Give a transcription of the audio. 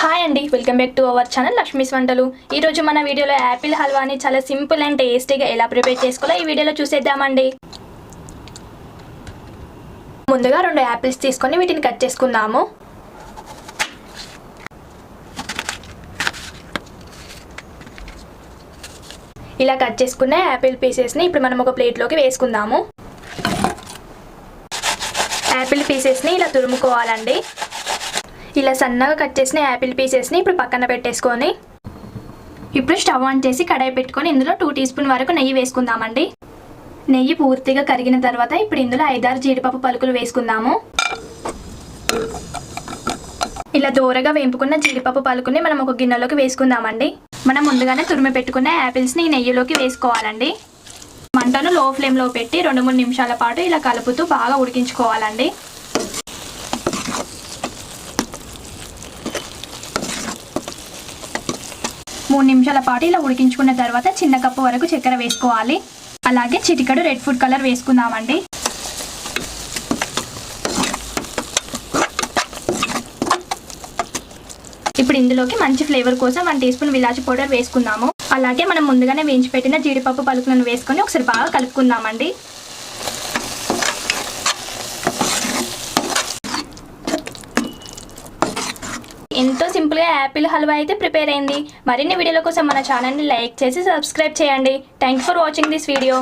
Hi అండి, welcome back to our channel Lakshmi's వంటలు. ఈరోజు మన వీడియోలో యాపిల్ హల్వాని చాలా సింపుల్ అండ్ టేస్టీగా ఎలా ప్రిపేర్ చేసుకోవాలో ఈ వీడియోలో చూసేద్దామండి. ముందుగా 2 యాపిల్స్ తీసుకొని వీటిని కట్ చేసుకుందాము. ఇలా కట్ చేసుకున్న యాపిల్ పీసెస్ని ఇప్పుడు మనం ఒక ప్లేట్లోకి వేసుకుందాము. యాపిల్ పీసెస్ని ఇలా తురుముకోవాలండి. ఇలా సన్నగా కట్ చేసిన యాపిల్ పీసెస్ని ఇప్పుడు పక్కన పెట్టేసుకొని ఇప్పుడు స్టవ్ ఆన్ చేసి కడాయి పెట్టుకొని ఇందులో 2 టీ స్పూన్ వరకు నెయ్యి వేసుకుందామండి. నెయ్యి పూర్తిగా కరిగిన తర్వాత ఇప్పుడు ఇందులో 5-6 జీడిపప్పు పలుకులు వేసుకుందాము. ఇలా దూరగా వేపుకున్న జీడిపప్పు పలుకుని మనం ఒక గిన్నెలోకి వేసుకుందామండి. మనం ముందుగానే తురిమి పెట్టుకున్న యాపిల్స్ని ఈ నెయ్యిలోకి వేసుకోవాలండి. మంటను లో ఫ్లేమ్లో పెట్టి 2-3 నిమిషాల పాటు ఇలా కలుపుతూ బాగా ఉడికించుకోవాలండి. 3 నిమిషాల పాటు ఇలా ఉడికించుకున్న తర్వాత చిన్న కప్పు వరకు చక్కెర వేసుకోవాలి. అలాగే చిటికెడు రెడ్ ఫుడ్ కలర్ వేసుకుందామండి. ఇప్పుడు ఇందులోకి మంచి ఫ్లేవర్ కోసం 1 టీ స్పూన్ ఇలాచి పౌడర్ వేసుకుందాము. అలాగే మనం ముందుగానే వేయించి పెట్టిన జీడిపప్పు పలుకులను వేసుకొని ఒకసారి బాగా కలుపుకుందామండి. ఎంతో సింపుల్గా యాపిల్ హల్వా అయితే ప్రిపేర్ అయింది. మరిన్ని వీడియోల కోసం మన ఛానల్ని లైక్ చేసి సబ్స్క్రైబ్ చేయండి. Thank you for watching this video.